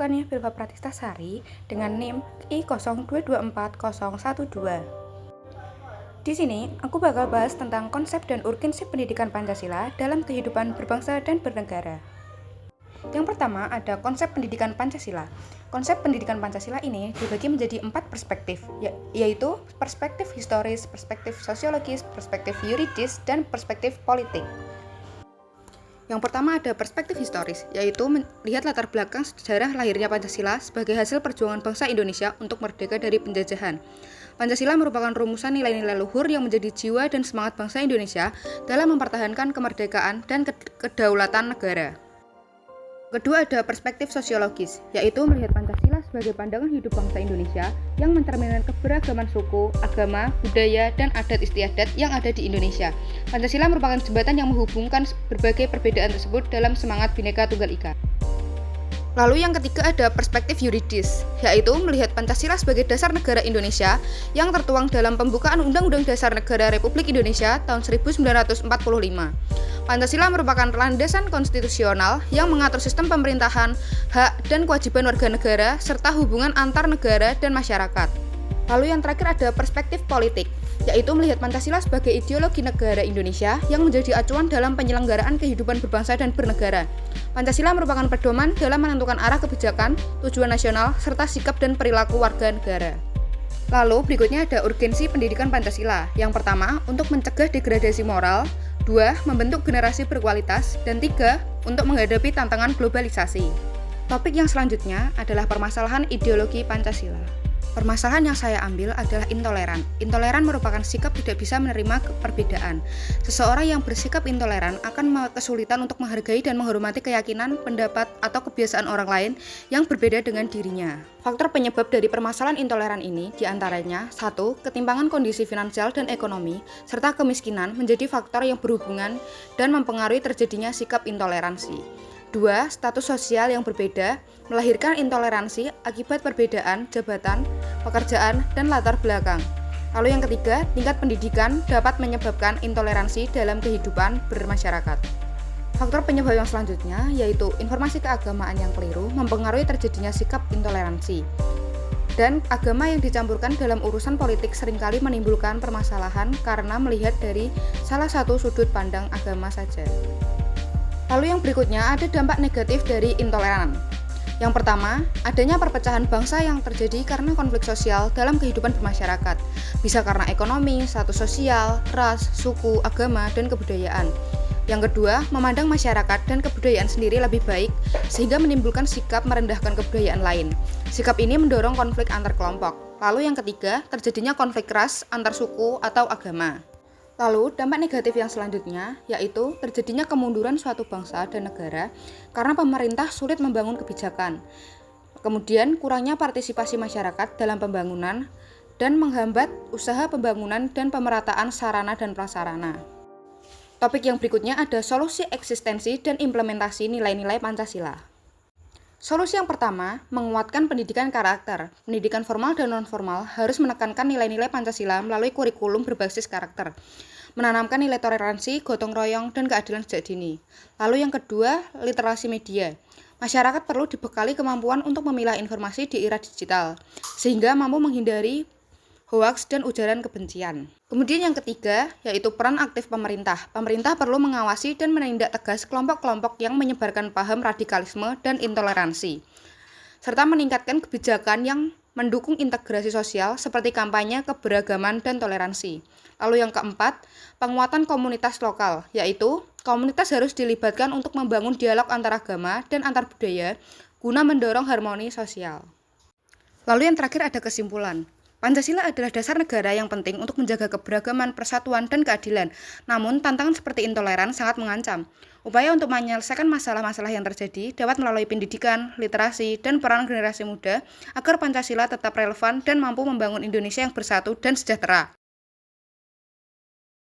Kania Bilva Pratistasari dengan NIM I02240012. Di sini, aku bakal bahas tentang konsep dan urgensi pendidikan Pancasila dalam kehidupan berbangsa dan bernegara. Yang pertama ada konsep pendidikan Pancasila. Konsep pendidikan Pancasila ini dibagi menjadi 4 perspektif, yaitu perspektif historis, perspektif sosiologis, perspektif yuridis, dan perspektif politik. Yang pertama ada perspektif historis, yaitu melihat latar belakang sejarah lahirnya Pancasila sebagai hasil perjuangan bangsa Indonesia untuk merdeka dari penjajahan. Pancasila merupakan rumusan nilai-nilai luhur yang menjadi jiwa dan semangat bangsa Indonesia dalam mempertahankan kemerdekaan dan kedaulatan negara. Kedua ada perspektif sosiologis, yaitu melihat Pancasila sebagai pandangan hidup bangsa Indonesia yang mencerminkan keberagaman suku, agama, budaya, dan adat istiadat yang ada di Indonesia. Pancasila merupakan jembatan yang menghubungkan berbagai perbedaan tersebut dalam semangat Bhinneka Tunggal Ika. Lalu yang ketiga ada perspektif yuridis, yaitu melihat Pancasila sebagai dasar negara Indonesia yang tertuang dalam pembukaan Undang-Undang Dasar Negara Republik Indonesia tahun 1945. Pancasila merupakan landasan konstitusional yang mengatur sistem pemerintahan, hak dan kewajiban warga negara, serta hubungan antar negara dan masyarakat. Lalu yang terakhir ada perspektif politik, yaitu melihat Pancasila sebagai ideologi negara Indonesia yang menjadi acuan dalam penyelenggaraan kehidupan berbangsa dan bernegara. Pancasila merupakan pedoman dalam menentukan arah kebijakan, tujuan nasional, serta sikap dan perilaku warga negara. Lalu berikutnya ada urgensi pendidikan Pancasila. Yang pertama, untuk mencegah degradasi moral. 2. Membentuk generasi berkualitas. Dan 3. Untuk menghadapi tantangan globalisasi. Topik yang selanjutnya adalah permasalahan ideologi Pancasila. Permasalahan yang saya ambil adalah intoleran. Intoleran merupakan sikap tidak bisa menerima perbedaan. Seseorang yang bersikap intoleran akan kesulitan untuk menghargai dan menghormati keyakinan, pendapat, atau kebiasaan orang lain yang berbeda dengan dirinya. Faktor penyebab dari permasalahan intoleran ini diantaranya 1. Ketimpangan kondisi finansial dan ekonomi, serta kemiskinan menjadi faktor yang berhubungan dan mempengaruhi terjadinya sikap intoleransi. 2. Status sosial yang berbeda melahirkan intoleransi akibat perbedaan jabatan, pekerjaan, dan latar belakang. Lalu yang ketiga, tingkat pendidikan dapat menyebabkan intoleransi dalam kehidupan bermasyarakat. Faktor penyebab yang selanjutnya yaitu informasi keagamaan yang keliru mempengaruhi terjadinya sikap intoleransi. Dan agama yang dicampurkan dalam urusan politik seringkali menimbulkan permasalahan karena melihat dari salah satu sudut pandang agama saja. Lalu yang berikutnya ada dampak negatif dari intoleran. Yang pertama, adanya perpecahan bangsa yang terjadi karena konflik sosial dalam kehidupan bermasyarakat. Bisa karena ekonomi, status sosial, ras, suku, agama, dan kebudayaan. Yang kedua, memandang masyarakat dan kebudayaan sendiri lebih baik sehingga menimbulkan sikap merendahkan kebudayaan lain. Sikap ini mendorong konflik antar kelompok. Lalu yang ketiga, terjadinya konflik ras antar suku atau agama. Lalu, dampak negatif yang selanjutnya yaitu terjadinya kemunduran suatu bangsa dan negara karena pemerintah sulit membangun kebijakan. Kemudian, kurangnya partisipasi masyarakat dalam pembangunan dan menghambat usaha pembangunan dan pemerataan sarana dan prasarana. Topik yang berikutnya ada solusi eksistensi dan implementasi nilai-nilai Pancasila. Solusi yang pertama, menguatkan pendidikan karakter. Pendidikan formal dan non-formal harus menekankan nilai-nilai Pancasila melalui kurikulum berbasis karakter. Menanamkan nilai toleransi, gotong royong, dan keadilan sejak dini. Lalu yang kedua, literasi media. Masyarakat perlu dibekali kemampuan untuk memilah informasi di era digital, sehingga mampu menghindari hoaks dan ujaran kebencian. Kemudian yang ketiga, yaitu peran aktif pemerintah. Pemerintah perlu mengawasi dan menindak tegas kelompok-kelompok yang menyebarkan paham radikalisme dan intoleransi, serta meningkatkan kebijakan yang mendukung integrasi sosial seperti kampanye keberagaman dan toleransi. Lalu yang keempat, penguatan komunitas lokal, yaitu komunitas harus dilibatkan untuk membangun dialog antar agama dan antar budaya guna mendorong harmoni sosial. Lalu yang terakhir ada kesimpulan. Pancasila adalah dasar negara yang penting untuk menjaga keberagaman, persatuan, dan keadilan. Namun, tantangan seperti intoleran sangat mengancam. Upaya untuk menyelesaikan masalah-masalah yang terjadi dapat melalui pendidikan, literasi, dan peran generasi muda agar Pancasila tetap relevan dan mampu membangun Indonesia yang bersatu dan sejahtera.